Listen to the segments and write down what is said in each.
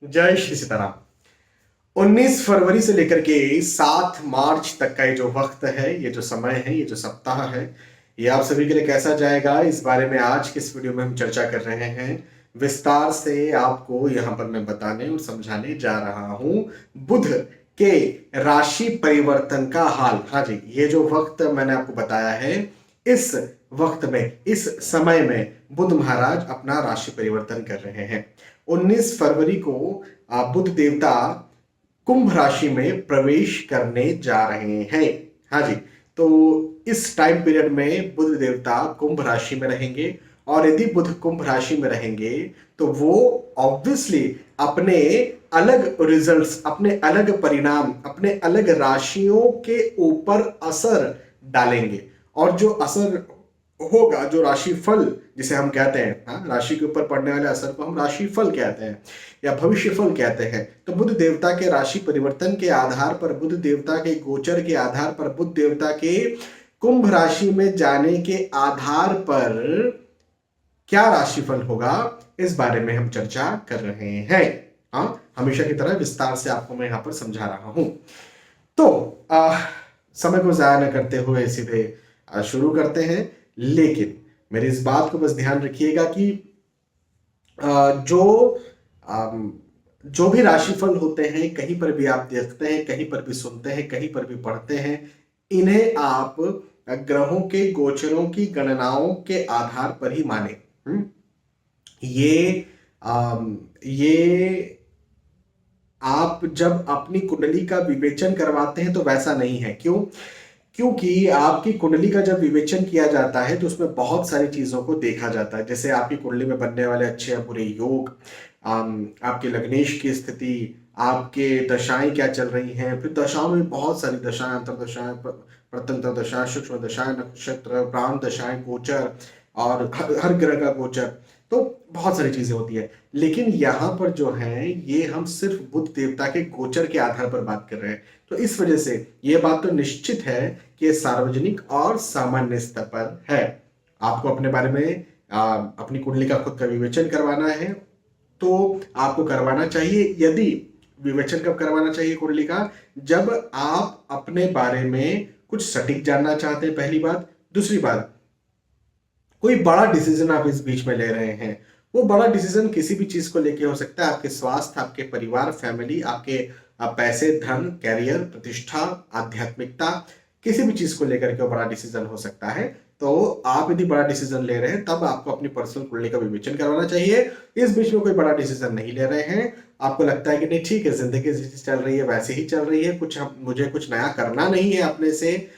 जय श्री सीताराम। 19 फरवरी से लेकर के 7 मार्च तक का ये जो वक्त है, ये जो समय है, ये जो सप्ताह है, ये आप सभी के लिए कैसा जाएगा, इस बारे में आज के इस वीडियो में हम चर्चा कर रहे हैं। विस्तार से आपको यहाँ पर मैं बताने और समझाने जा रहा हूं बुध के राशि परिवर्तन का हाल। हाँ जी, ये जो वक्त मैंने आपको बताया है, इस वक्त में, इस समय में बुध महाराज अपना राशि परिवर्तन कर रहे हैं। 19 फरवरी को बुध देवता कुंभ राशि में प्रवेश करने जा रहे हैं। हाँ जी, तो इस टाइम पीरियड में बुध देवता कुंभ राशि में रहेंगे, और यदि बुध कुंभ राशि में रहेंगे तो वो ऑब्वियसली अपने अलग रिजल्ट्स, अपने अलग परिणाम, अपने अलग राशियों के ऊपर असर डालेंगे। और जो असर होगा, जो राशिफल जिसे हम कहते हैं, हाँ, राशि के ऊपर पड़ने वाले असर को हम राशिफल कहते हैं या भविष्यफल कहते हैं। तो बुध देवता के राशि परिवर्तन के आधार पर, बुध देवता के गोचर के आधार पर, बुध देवता के कुंभ राशि में जाने के आधार पर क्या राशिफल होगा, इस बारे में हम चर्चा कर रहे हैं। हाँ, हमेशा की तरह विस्तार से आपको मैं यहां पर समझा रहा हूं। तो समय को जाया न करते हुए सीधे शुरू करते हैं। लेकिन मेरी इस बात को बस ध्यान रखिएगा कि जो भी राशिफल होते हैं, कहीं पर भी आप देखते हैं, कहीं पर भी सुनते हैं, कहीं पर भी पढ़ते हैं, इन्हें आप ग्रहों के गोचरों की गणनाओं के आधार पर ही माने। ये आप जब अपनी कुंडली का विवेचन करवाते हैं तो वैसा नहीं है। क्यों? क्योंकि आपकी कुंडली का जब विवेचन किया जाता है तो उसमें बहुत सारी चीजों को देखा जाता है, जैसे आपकी कुंडली में बनने वाले अच्छे या बुरे योग, आपके लग्नेश की स्थिति, आपके दशाएं क्या चल रही हैं, फिर दशाओं में बहुत सारी दशाएं, अंतरदशाएं, प्रत्यंतर दशाएं, सूक्ष्म दशाएं, नक्षत्र, प्राण दशाएं, गोचर, और हर ग्रह का गोचर, तो बहुत सारी चीजें होती है। लेकिन यहाँ पर जो है, ये हम सिर्फ बुध देवता के गोचर के आधार पर बात कर रहे हैं। तो इस वजह से ये बात तो निश्चित है कि ये सार्वजनिक और सामान्य स्तर पर है। आपको अपने बारे में अपनी कुंडली का खुद का विवेचन करवाना है तो आपको करवाना चाहिए। यदि विवेचन कब करवाना चाहिए कुंडली का? जब आप अपने बारे में कुछ सटीक जानना चाहते हैं, पहली बात। दूसरी बात, कोई बड़ा डिसीजन आप इस बीच में ले रहे हैं। वो बड़ा डिसीजन किसी भी चीज को लेके हो सकता है, आपके स्वास्थ्य, आपके परिवार, फैमिली, आपके पैसे, धन, कैरियर, प्रतिष्ठा, आध्यात्मिकता, किसी भी चीज को लेकर के वो बड़ा डिसीजन हो सकता है। तो आप यदि बड़ा डिसीजन ले रहे हैं तब आपको अपनी पर्सनल कुंडली का विवेचन करवाना चाहिए। इस बीच में कोई बड़ा डिसीजन नहीं ले रहे हैं, आपको लगता है कि नहीं ठीक है, जिंदगी जैसी चल रही है वैसे ही चल रही है, मुझे कुछ नया करना नहीं है अपने से,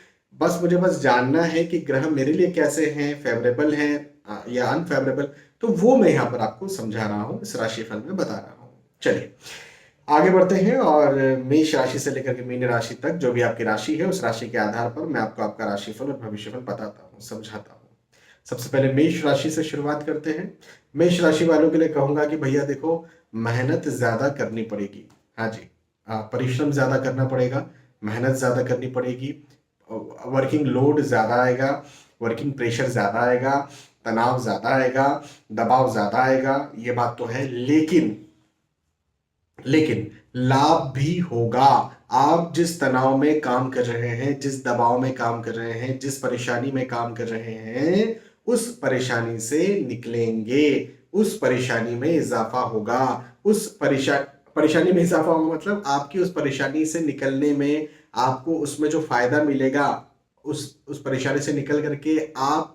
मुझे बस जानना है कि ग्रह मेरे लिए कैसे हैं, फेवरेबल हैं या अनफेवरेबल, तो वो मैं यहाँ पर आपको समझा रहा हूँ, इस राशिफल में बता रहा हूँ। चलिए आगे बढ़ते हैं, और मेष राशि से लेकर के मीन राशि तक जो भी आपकी राशि है, उस राशि के आधार पर मैं आपको आपका राशिफल और भविष्यफल बताता हूँ, समझाता हूँ। सबसे पहले मेष राशि से शुरुआत करते हैं। मेष राशि वालों के लिए कहूंगा कि भैया देखो, मेहनत ज्यादा करनी पड़ेगी। हाँ जी, परिश्रम ज्यादा करना पड़ेगा, मेहनत ज्यादा करनी पड़ेगी, वर्किंग लोड ज्यादा आएगा, वर्किंग प्रेशर ज्यादा आएगा, तनाव ज्यादा आएगा, दबाव ज्यादा आएगा, ये बात तो है। लेकिन लाभ भी होगा। आप जिस तनाव में काम कर रहे हैं, जिस दबाव में काम कर रहे हैं, जिस परेशानी में काम कर रहे हैं, उस परेशानी से निकलेंगे, उस परेशानी में इजाफा होगा। उस परेशानी में इजाफा होगा मतलब आपकी उस परेशानी से निकलने में आपको उसमें जो फायदा मिलेगा, उस परेशानी से निकल करके आप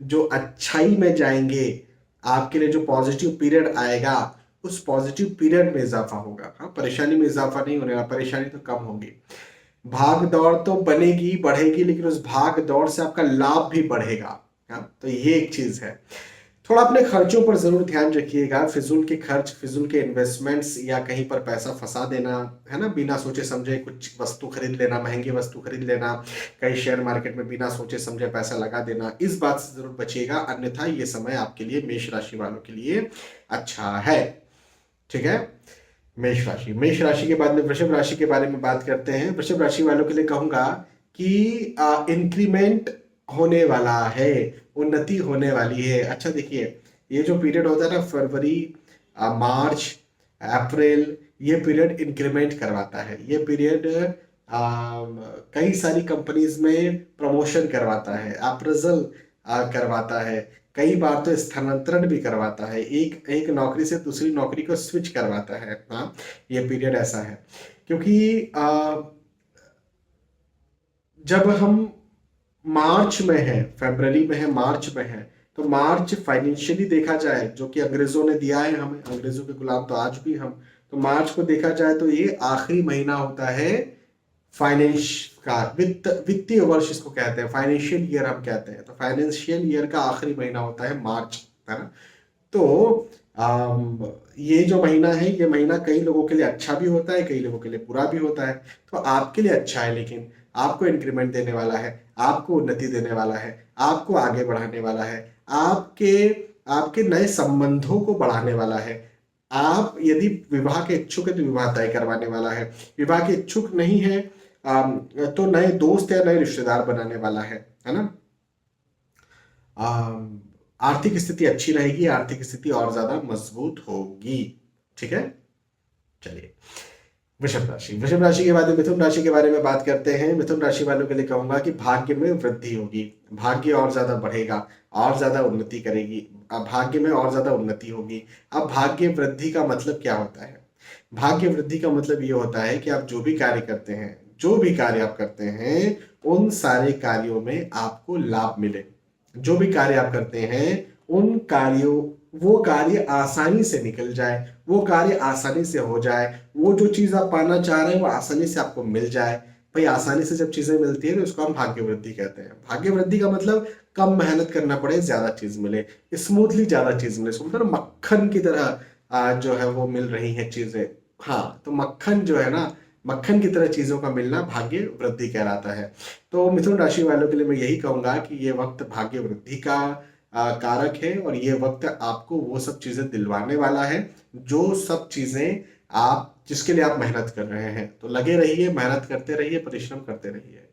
जो अच्छाई में जाएंगे, आपके लिए जो पॉजिटिव पीरियड आएगा, उस पॉजिटिव पीरियड में इजाफा होगा। हाँ, परेशानी में इजाफा नहीं होने वाला, परेशानी तो कम होगी। भाग दौड़ तो बनेगी, बढ़ेगी, लेकिन उस भाग दौड़ से आपका लाभ भी बढ़ेगा। हाँ, तो ये एक चीज है। थोड़ा अपने खर्चों पर जरूर ध्यान रखिएगा। फिजूल के खर्च, फिजूल के इन्वेस्टमेंट्स, या कहीं पर पैसा फंसा देना, है ना, बिना सोचे समझे कुछ वस्तु खरीद लेना, महंगी वस्तु खरीद लेना, कहीं शेयर मार्केट में बिना सोचे समझे पैसा लगा देना, इस बात से जरूर बचिएगा। अन्यथा ये समय आपके लिए, मेष राशि वालों के लिए अच्छा है। ठीक है, मेष राशि के बाद में वृषभ राशि के बारे में बात करते हैं। वृषभ राशि वालों के लिए कहूंगा कि इंक्रीमेंट होने वाला है, उन्नति होने वाली है। अच्छा देखिए, ये जो पीरियड होता है ना, फरवरी, मार्च, अप्रैल, ये पीरियड इंक्रीमेंट करवाता है। ये पीरियड कई सारी कंपनीज में प्रमोशन करवाता है, अप्रेजल करवाता है, कई बार तो स्थानांतरण भी करवाता है, एक एक नौकरी से दूसरी नौकरी को स्विच करवाता है। हाँ, ये पीरियड ऐसा है क्योंकि जब हम मार्च में है, फरवरी में है, मार्च में है, तो मार्च फाइनेंशियली देखा जाए, जो कि अंग्रेजों ने दिया है हमें, अंग्रेजों के गुलाम तो आज भी हम, तो मार्च को देखा जाए तो ये आखिरी महीना होता है फाइनेंस का, वित्तीय वर्ष इसको कहते हैं, फाइनेंशियल ईयर हम कहते हैं। तो फाइनेंशियल ईयर का आखिरी महीना होता है मार्च, है ना। तो ये जो महीना है, ये महीना कई लोगों के लिए अच्छा भी होता है, कई लोगों के लिए बुरा भी होता है। तो आपके लिए अच्छा है, लेकिन आपको इंक्रीमेंट देने वाला है, आपको उन्नति देने वाला है, आपको आगे बढ़ाने वाला है, आपके आपके नए संबंधों को बढ़ाने वाला है। आप यदि विवाह के इच्छुक है तो विवाह तय करवाने वाला है, विवाह के इच्छुक नहीं है तो नए दोस्त या नए रिश्तेदार बनाने वाला है ना। आर्थिक स्थिति अच्छी रहेगी, आर्थिक स्थिति और ज्यादा मजबूत होगी। ठीक है, चलिए वृषभ राशि। वृषभ राशि के बाद मिथुन राशि के बारे में बात करते हैं। मिथुन राशि वालों के लिए कहूंगा कि भाग्य में वृद्धि होगी, भाग्य और ज्यादा बढ़ेगा, और ज्यादा उन्नति करेगी, अब भाग्य में और ज्यादा उन्नति होगी। अब भाग्य वृद्धि का मतलब क्या होता है? भाग्य वृद्धि का मतलब ये होता है कि आप जो भी कार्य करते हैं, जो भी कार्य आप करते हैं, उन सारे कार्यों में आपको लाभ मिले। जो भी कार्य आप करते हैं उन कार्यों, वो कार्य आसानी से निकल जाए, वो कार्य आसानी से हो जाए, वो जो चीज आप पाना चाह रहे हैं वो आसानी से आपको मिल जाए। भाई आसानी से जब चीजें मिलती है तो उसको हम भाग्य वृद्धि कहते हैं। भाग्य वृद्धि का मतलब कम मेहनत करना पड़े, ज्यादा चीज मिले, स्मूथली ज्यादा चीज मिले, मतलब मक्खन की तरह जो है वो मिल रही है चीजें। हाँ, तो मक्खन जो है ना, मक्खन की तरह चीजों का मिलना भाग्य वृद्धि कहलाता है। तो मिथुन राशि वालों के लिए मैं यही कहूंगा कि ये वक्त भाग्य वृद्धि का कारक है, और ये वक्त आपको वो सब चीजें दिलवाने वाला है, जो सब चीजें आप, जिसके लिए आप मेहनत कर रहे हैं। तो लगे रहिए, मेहनत करते रहिए, परिश्रम करते रहिए।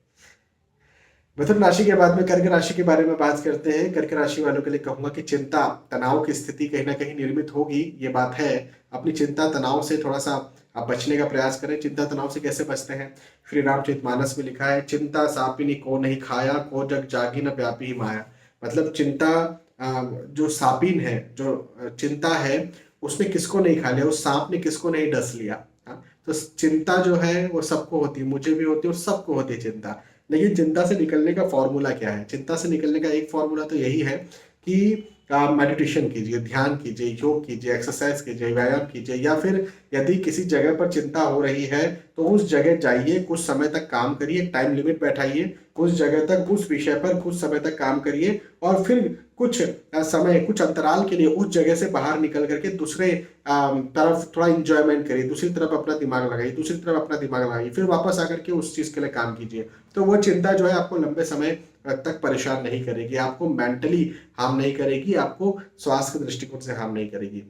मिथुन राशि के बाद में कर्क राशि के बारे में बात करते हैं। कर्क राशि वालों के लिए कहूंगा कि चिंता तनाव की स्थिति कहीं ना कहीं निर्मित होगी, ये बात है। अपनी चिंता तनाव से थोड़ा सा आप बचने का प्रयास करें। चिंता तनाव से कैसे बचते हैं? श्री रामचरितमानस में लिखा है, चिंता सापिनी को नहीं खाया, को जग जागी न व्यापी ही माया। मतलब चिंता जो सापिन है, जो चिंता है, उसने किसको नहीं खा लिया, उस सांप ने किसको नहीं डस लिया। हाँ? तो चिंता जो है वो सबको होती है, मुझे भी होती है और सबको होती है चिंता। लेकिन चिंता से निकलने का फॉर्मूला क्या है? चिंता से निकलने का एक फॉर्मूला तो यही है कि आप मेडिटेशन कीजिए, ध्यान कीजिए, योग कीजिए, एक्सरसाइज कीजिए, व्यायाम कीजिए, या फिर यदि किसी जगह पर चिंता हो रही है तो उस जगह जाइए, कुछ समय तक काम करिए, टाइम लिमिट बैठाइए, उस जगह तक, उस विषय पर कुछ समय तक काम करिए, और फिर कुछ समय, कुछ अंतराल के लिए उस जगह से बाहर निकल करके दूसरे तरफ थोड़ा इंजॉयमेंट करिए, दूसरी तरफ अपना दिमाग लगाइए, दूसरी तरफ अपना दिमाग लगाइए, फिर वापस आकर के उस चीज के लिए काम कीजिए। तो वो चिंता जो है आपको लंबे समय तक परेशान नहीं करेगी, आपको मेंटली हार्म नहीं करेगी, आपको स्वास्थ्य के दृष्टिकोण से हार्म नहीं करेगी।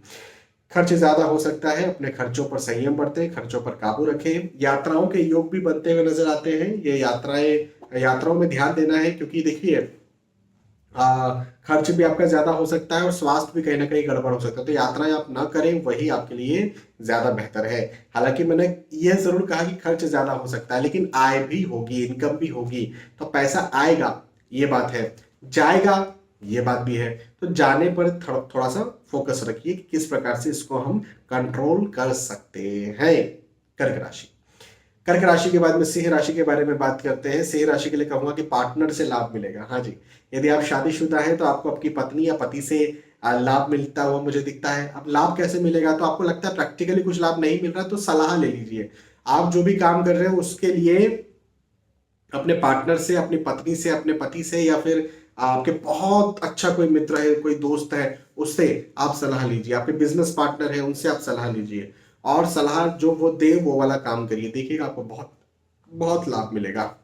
खर्च ज्यादा हो सकता है, अपने खर्चों पर संयम बरतें, खर्चों पर काबू रखें। यात्राओं के योग भी बनते हुए नजर आते हैं। ये यात्राओं में ध्यान देना है, क्योंकि देखिए खर्च भी आपका ज्यादा हो सकता है और स्वास्थ्य भी कहीं ना कहीं गड़बड़ हो सकता है। तो यात्राएं आप ना करें, वही आपके लिए ज्यादा बेहतर है। हालांकि मैंने यह जरूर कहा कि खर्च ज्यादा हो सकता है, लेकिन आय भी होगी, इनकम भी होगी, तो पैसा आएगा, ये बात है, जाएगा, ये बात भी है। तो जाने पर थोड़ा सा फोकस रखिए कि किस प्रकार से इसको हम कंट्रोल कर सकते हैं। कर्क राशि। कर्क राशि के बाद में सिंह राशि के बारे में बात करते हैं। सिंह राशि के लिए कहूंगा कि पार्टनर से लाभ मिलेगा। हाँ जी, यदि आप शादीशुदा हैं तो आपको आपकी पत्नी या पति से लाभ मिलता हुआ मुझे दिखता है। अब लाभ कैसे मिलेगा? तो आपको लगता है प्रैक्टिकली कुछ लाभ नहीं मिल रहा, तो सलाह ले लीजिए। आप जो भी काम कर रहे हो उसके लिए अपने पार्टनर से, अपनी पत्नी से, अपने पति से, या फिर आपके बहुत अच्छा कोई मित्र है, कोई दोस्त है, उससे आप सलाह लीजिए। आपके बिजनेस पार्टनर है, उनसे आप सलाह लीजिए, और सलाह जो वो दे वो वाला काम करिए, देखिएगा आपको बहुत बहुत लाभ मिलेगा।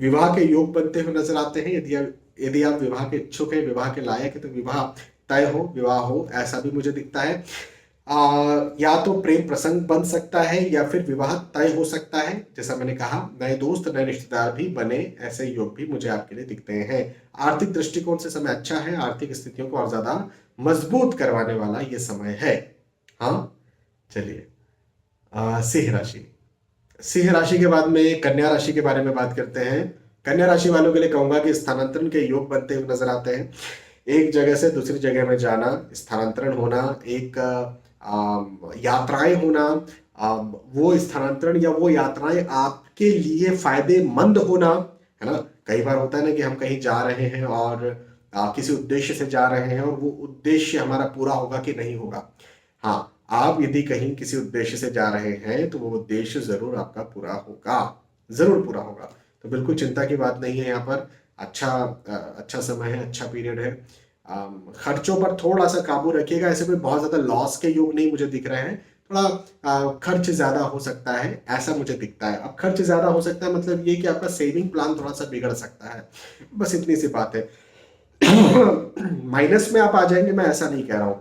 विवाह के योग बनते हुए नजर आते हैं। यदि आप विवाह के इच्छुक हैं, विवाह के लायक है, तो विवाह तय हो, विवाह हो, ऐसा भी मुझे दिखता है। या तो प्रेम प्रसंग बन सकता है, या फिर विवाह तय हो सकता है। जैसा मैंने कहा, नए दोस्त, नए रिश्तेदार भी बने, ऐसे योग भी मुझे आपके लिए दिखते हैं। आर्थिक दृष्टिकोण से समय अच्छा है, आर्थिक स्थितियों को और ज्यादा मजबूत करवाने वाला ये समय है। हाँ, चलिए, सिंह राशि। सिंह राशि के बाद में कन्या राशि के बारे में बात करते हैं। कन्या राशि वालों के लिए कहूंगा कि स्थानांतरण के योग बनते हुए नजर आते हैं। एक जगह से दूसरी जगह में जाना, स्थानांतरण होना, एक यात्राएं होना, वो स्थानांतरण या वो यात्राएं आपके लिए फायदेमंद होना, है ना। कई बार होता है ना कि हम कहीं जा रहे हैं और किसी उद्देश्य से जा रहे हैं और वो उद्देश्य हमारा पूरा होगा कि नहीं होगा। हाँ, आप यदि कहीं किसी उद्देश्य से जा रहे हैं तो वो उद्देश्य जरूर आपका पूरा होगा, जरूर पूरा होगा। तो बिल्कुल चिंता की बात नहीं है यहाँ पर। अच्छा समय है, अच्छा पीरियड है। खर्चों पर थोड़ा सा काबू रखिएगा। ऐसे कोई बहुत ज्यादा लॉस के योग नहीं मुझे दिख रहे हैं। थोड़ा खर्च ज्यादा हो सकता है, ऐसा मुझे दिखता है। अब खर्च ज्यादा हो सकता है मतलब ये कि आपका सेविंग प्लान थोड़ा सा बिगड़ सकता है, बस इतनी सी बात है। माइनस में आप आ जाएंगे, मैं ऐसा नहीं कह रहा हूं,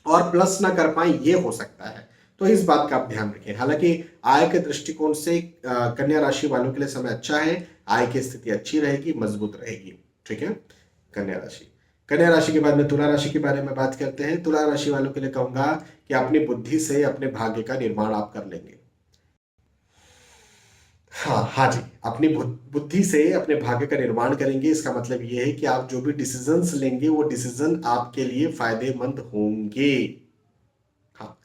और प्लस ना कर पाए ये हो सकता है। तो इस बात का आप ध्यान रखें। हालांकि आय के दृष्टिकोण से कन्या राशि वालों के लिए समय अच्छा है। आय की स्थिति अच्छी रहेगी, मजबूत रहेगी। ठीक है, कन्या राशि। कन्या राशि के बाद में तुला राशि के बारे में बात करते हैं। तुला राशि वालों के लिए कहूंगा कि अपनी बुद्धि से अपने भाग्य का निर्माण आप कर लेंगे। हाँ हाँ जी, अपनी बुद्धि से अपने भाग्य का निर्माण करेंगे। इसका मतलब ये है कि आप जो भी डिसीजंस लेंगे वो डिसीजन आपके लिए फायदेमंद होंगे। हाँ,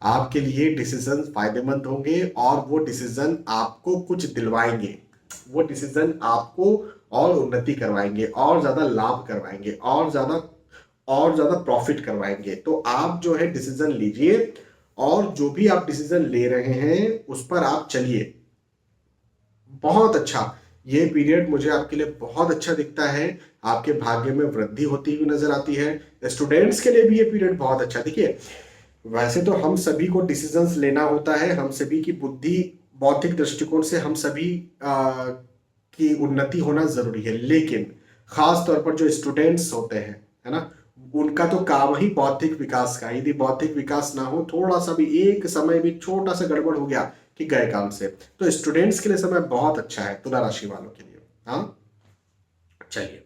आपके लिए डिसीजन फायदेमंद होंगे और वो डिसीजन आपको कुछ दिलवाएंगे। वो डिसीजन आपको और उन्नति करवाएंगे, और ज्यादा लाभ करवाएंगे, और ज्यादा प्रॉफिट करवाएंगे। तो आप जो है डिसीजन लीजिए, और जो भी आप डिसीजन ले रहे हैं उस पर आप चलिए। बहुत अच्छा, ये पीरियड मुझे आपके लिए बहुत अच्छा दिखता है। आपके भाग्य में वृद्धि होती हुई नजर आती है। स्टूडेंट्स के लिए भी ये पीरियड बहुत अच्छा। देखिए, वैसे तो हम सभी को डिसीजंस लेना होता है, हम सभी की बुद्धि बौद्धिक दृष्टिकोण से हम सभी की उन्नति होना जरूरी है, लेकिन खास तौर पर जो स्टूडेंट्स होते हैं, है ना, उनका तो काम ही बौद्धिक विकास का। यदि बौद्धिक विकास ना हो, थोड़ा सा भी एक समय भी छोटा सा गड़बड़ हो गया कि गए काम से। तो स्टूडेंट्स के लिए समय बहुत अच्छा है, तुला राशि वालों के लिए। हाँ, चलिए,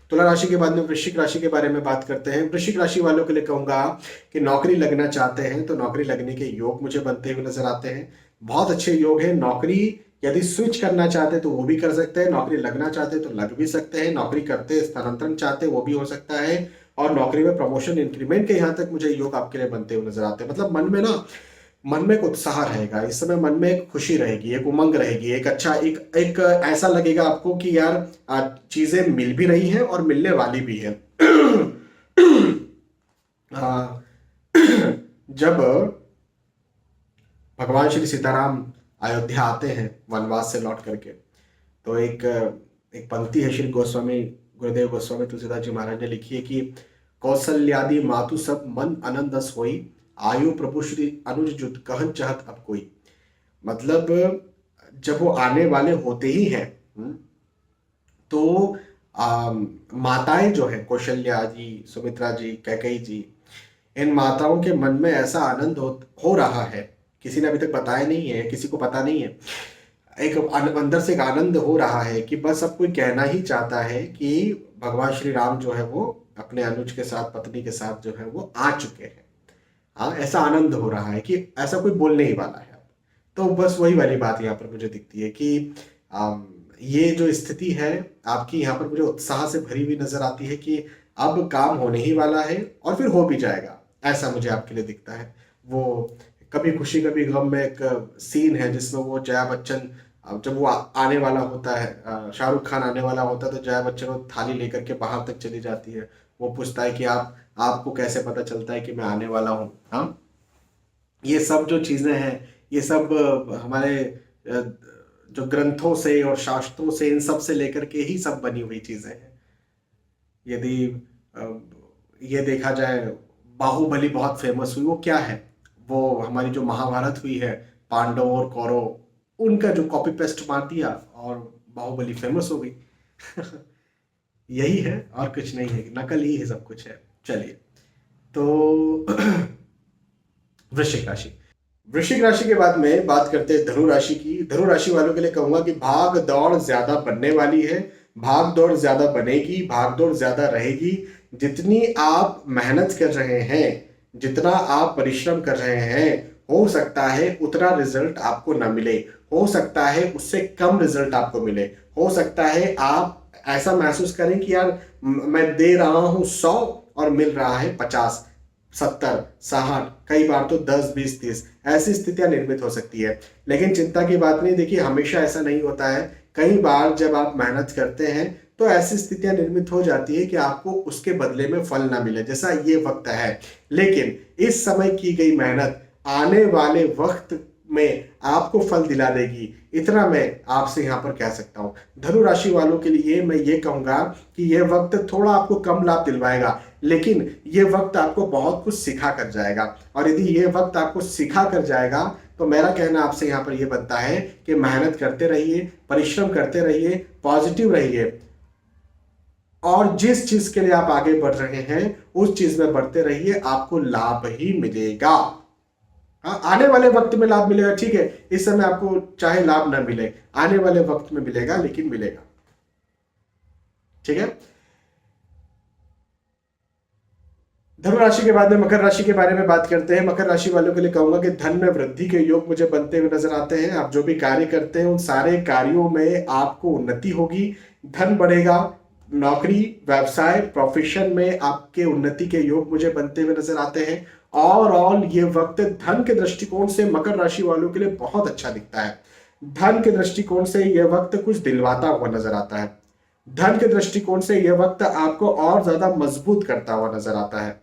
तुला राशि के बाद में वृश्चिक राशि के बारे में बात करते हैं। वृश्चिक राशि वालों के लिए कहूंगा कि नौकरी लगना चाहते हैं तो नौकरी लगने के योग मुझे बनते हुए नजर आते हैं। बहुत अच्छे योग है। नौकरी यदि स्विच करना चाहते हैं तो वो भी कर सकते हैं, नौकरी लगना चाहते हैं तो लग भी सकते हैं, नौकरी करते स्थानांतरण चाहते हैं वो भी हो सकता है, और नौकरी में प्रमोशन इंक्रीमेंट के यहाँ तक मुझे योग आपके लिए बनते हुए नजर आते हैं। मतलब मन में एक उत्साह रहेगा इस समय, मन में एक खुशी रहेगी, एक उमंग रहेगी, एक अच्छा एक ऐसा लगेगा आपको कि यार चीजें मिल भी रही हैं और मिलने वाली भी है। आ, जब भगवान श्री सीताराम अयोध्या आते हैं वनवास से लौट करके, तो एक पंक्ति है, श्री गोस्वामी गुरुदेव गोस्वामी तुलसीदास जी महाराज ने लिखी है कि कौशल्यादि मातु सब मन आनंदस होई, आयु प्रभु श्री अनुज जुत कहन चाहत अब कोई। मतलब जब वो आने वाले होते ही हैं, तो माताएं जो है, कौशल्या जी, सुमित्रा जी, कैकेयी जी, इन माताओं के मन में ऐसा आनंद हो रहा है, किसी ने अभी तक बताया नहीं है, किसी को पता नहीं है। एक अंदर से एक आनंद हो रहा है कि बस अब कोई कहना ही चाहता है कि भगवान श्री राम जो है वो अपने अनुज के साथ, पत्नी के साथ जो है वो आ चुके हैं। हाँ, ऐसा आनंद हो रहा है कि ऐसा कोई बोलने ही वाला है अब। तो बस वही वाली बात यहाँ पर मुझे दिखती है कि ये जो स्थिति है आपकी, यहाँ पर मुझे उत्साह से भरी हुई नजर आती है कि अब काम होने ही वाला है और फिर हो भी जाएगा, ऐसा मुझे आपके लिए दिखता है। वो कभी खुशी कभी गम में एक सीन है जिसमें वो जया बच्चन, जब वो आने वाला होता है, शाहरुख खान आने वाला होता है, तो जया बच्चन वो थाली लेकर के बाहर तक चली जाती है। वो पूछता है कि आपको कैसे पता चलता है कि मैं आने वाला हूँ। हाँ, ये सब जो चीजें हैं, ये सब हमारे जो ग्रंथों से और शास्त्रों से, इन सब से लेकर के ही सब बनी हुई चीजें हैं। यदि अ, ये देखा जाए, बाहुबली बहुत फेमस हुई, वो क्या है? वो हमारी जो महाभारत हुई है, पांडव और कौरव, उनका जो कॉपी पेस्ट मार दिया और बाहुबली फेमस हो गई। यही है और कुछ नहीं है, नकल ही है, सब कुछ है। चलिए, तो वृश्चिक राशि। वृश्चिक राशि के बाद में बात करते हैं धनु राशि की। धनु राशि वालों के लिए कहूंगा कि भाग दौड़ ज्यादा बनने वाली है, भाग दौड़ ज्यादा बनेगी, भाग दौड़ ज्यादा रहेगी। जितनी आप मेहनत कर रहे हैं, जितना आप परिश्रम कर रहे हैं हो सकता है उतना रिजल्ट आपको ना मिले, हो सकता है उससे कम रिजल्ट आपको मिले, हो सकता है आप ऐसा महसूस करें कि यार मैं दे रहा हूं 100 और मिल रहा है 50, 70, 60, कई बार तो 10, 20, 30, ऐसी स्थितियां निर्मित हो सकती है। लेकिन चिंता की बात नहीं, देखिए हमेशा ऐसा नहीं होता है। कई बार जब आप मेहनत करते हैं तो ऐसी स्थितियां निर्मित हो जाती है कि आपको उसके बदले में फल ना मिले, जैसा ये वक्त है। लेकिन इस समय की गई मेहनत आने वाले वक्त में आपको फल दिला देगी, इतना मैं आपसे यहाँ पर कह सकता हूँ। धनु राशि वालों के लिए मैं ये कहूंगा कि यह वक्त थोड़ा आपको कम लाभ दिलवाएगा, लेकिन ये वक्त आपको बहुत कुछ सिखा कर जाएगा। और यदि ये वक्त आपको सिखा कर जाएगा तो मेरा कहना आपसे यहाँ पर यह बनता है कि मेहनत करते रहिए, परिश्रम करते रहिए, पॉजिटिव रहिए, और जिस चीज के लिए आप आगे बढ़ रहे हैं उस चीज में बढ़ते रहिए, आपको लाभ ही मिलेगा। हाँ, आने वाले वक्त में लाभ मिलेगा, ठीक है। इस समय आपको चाहे लाभ ना मिले, आने वाले वक्त में मिलेगा, लेकिन मिलेगा, ठीक है। धनु राशि के बाद में मकर राशि के बारे में बात करते हैं। मकर राशि वालों के लिए कहूंगा कि धन में वृद्धि के योग मुझे बनते हुए नजर आते हैं। आप जो भी कार्य करते हैं उन सारे कार्यों में आपको उन्नति होगी, धन बढ़ेगा। नौकरी, व्यवसाय, प्रोफेशन में आपके उन्नति के योग मुझे बनते हुए नजर आते हैं। ओवरऑल ये वक्त धन के दृष्टिकोण से मकर राशि वालों के लिए बहुत अच्छा दिखता है। धन के दृष्टिकोण से यह वक्त कुछ दिलवाता हुआ नजर आता है। धन के दृष्टिकोण से यह वक्त आपको और ज्यादा मजबूत करता हुआ नजर आता है।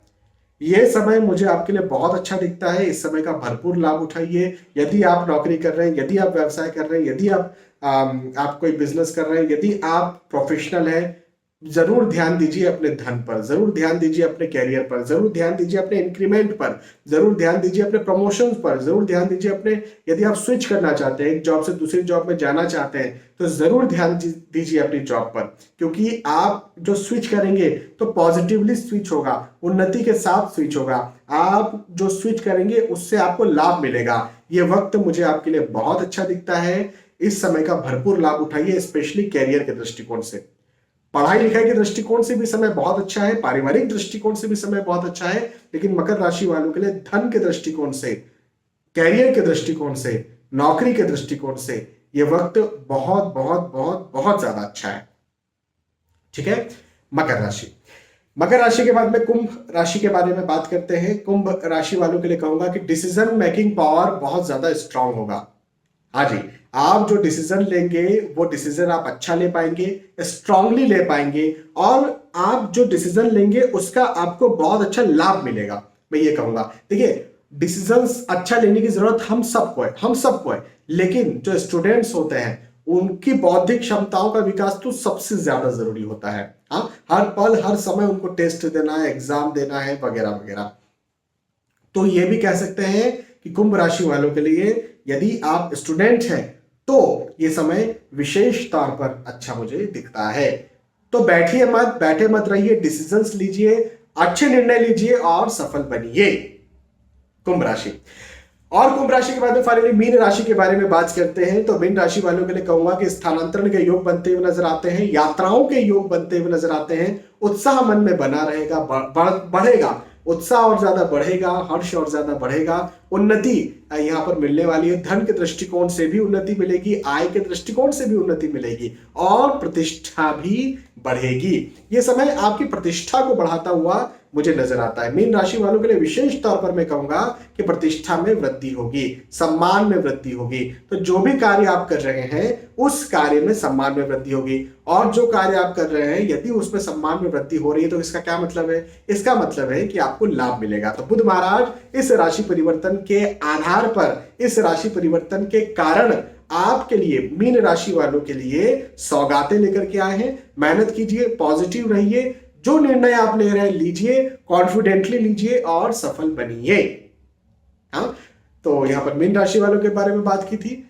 ये समय मुझे आपके लिए बहुत अच्छा दिखता है। इस समय का भरपूर लाभ उठाइए। यदि आप नौकरी कर रहे हैं, यदि आप व्यवसाय कर रहे हैं, यदि आप कोई बिजनेस कर रहे हैं, यदि आप प्रोफेशनल हैं, जरूर ध्यान दीजिए अपने धन पर, जरूर ध्यान दीजिए अपने कैरियर पर, जरूर ध्यान दीजिए अपने इंक्रीमेंट पर, जरूर ध्यान दीजिए अपने प्रमोशन पर, जरूर ध्यान दीजिए अपने, यदि आप स्विच करना चाहते हैं, एक जॉब से दूसरी जॉब में जाना चाहते हैं, तो जरूर ध्यान दीजिए अपनी जॉब पर। क्योंकि आप जो स्विच करेंगे तो पॉजिटिवली स्विच होगा, उन्नति के साथ स्विच होगा। आप जो स्विच करेंगे उससे आपको लाभ मिलेगा। ये वक्त मुझे आपके लिए बहुत अच्छा दिखता है। इस समय का भरपूर लाभ उठाइए, स्पेशली कैरियर के दृष्टिकोण से। पढ़ाई लिखाई के दृष्टिकोण से भी समय बहुत अच्छा है, पारिवारिक दृष्टिकोण से भी समय बहुत अच्छा है। लेकिन मकर राशि वालों के लिए धन के दृष्टिकोण से, कैरियर के दृष्टिकोण से, नौकरी के दृष्टिकोण से यह वक्त बहुत बहुत बहुत बहुत ज्यादा अच्छा है, ठीक है। मकर राशि, मकर राशि के बाद में कुंभ राशि के बारे में बात करते हैं। कुंभ राशि वालों के लिए कहूंगा कि डिसीजन मेकिंग पावर बहुत ज्यादा स्ट्रांग होगा। हाँ जी, आप जो डिसीजन लेंगे वो डिसीजन आप अच्छा ले पाएंगे, स्ट्रांगली ले पाएंगे, और आप जो डिसीजन लेंगे उसका आपको बहुत अच्छा लाभ मिलेगा, मैं ये कहूंगा। देखिए, डिसीजंस अच्छा लेने की जरूरत हम सबको है, लेकिन जो स्टूडेंट्स होते हैं उनकी बौद्धिक क्षमताओं का विकास तो सबसे ज्यादा जरूरी होता है। हाँ, हर पल हर समय उनको टेस्ट देना है, एग्जाम देना है, वगैरह वगैरह। तो ये भी कह सकते हैं कि कुंभ राशि वालों के लिए यदि आप स्टूडेंट हैं तो ये समय विशेष तौर पर अच्छा मुझे दिखता है। तो बैठे मत रहिए, डिसीजंस लीजिए, अच्छे निर्णय लीजिए और सफल बनिए। कुंभ राशि, और कुंभ राशि के बाद में फाइनली मीन राशि के बारे में बात करते हैं। तो मीन राशि वालों के लिए कहूंगा कि स्थानांतरण के योग बनते हुए नजर आते हैं, यात्राओं के योग बनते हुए नजर आते हैं। उत्साह मन में बना रहेगा, बढ़ेगा, उत्साह और ज्यादा बढ़ेगा, हर्ष और ज्यादा बढ़ेगा, उन्नति यहाँ पर मिलने वाली है। धन के दृष्टिकोण से भी उन्नति मिलेगी, आय के दृष्टिकोण से भी उन्नति मिलेगी, और प्रतिष्ठा भी बढ़ेगी। ये समय आपकी प्रतिष्ठा को बढ़ाता हुआ मुझे नजर आता है। मीन राशि वालों के लिए विशेष तौर पर मैं कहूंगा कि प्रतिष्ठा में वृद्धि होगी, सम्मान में वृद्धि होगी। तो जो भी कार्य आप कर रहे हैं उस कार्य में सम्मान में वृद्धि होगी, और जो कार्य आप कर रहे हैं यदि उसमें सम्मान में वृद्धि हो रही है तो इसका क्या मतलब है? इसका मतलब है कि आपको लाभ मिलेगा। तो बुध महाराज इस राशि परिवर्तन के आधार पर, इस राशि परिवर्तन के कारण आपके लिए, मीन राशि वालों के लिए सौगातें लेकर के आए हैं। मेहनत कीजिए, पॉजिटिव रहिए, जो निर्णय आप ले रहे हैं लीजिए, कॉन्फिडेंटली लीजिए और सफल बनिए। हाँ, तो यहां पर मीन राशि वालों के बारे में बात की थी।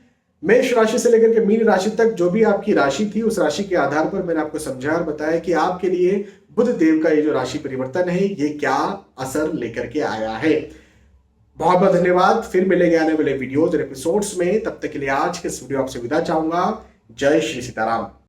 मेष राशि से लेकर के मीन राशि तक जो भी आपकी राशि थी उस राशि के आधार पर मैंने आपको समझाया और बताया कि आपके लिए बुध देव का ये जो राशि परिवर्तन है ये क्या असर लेकर के आया है। बहुत बहुत धन्यवाद। फिर मिलेंगे आने वाले वीडियोज और एपिसोड्स में। तब तक के लिए आज के इस वीडियो आपसे विदा चाहूंगा। जय श्री सीताराम।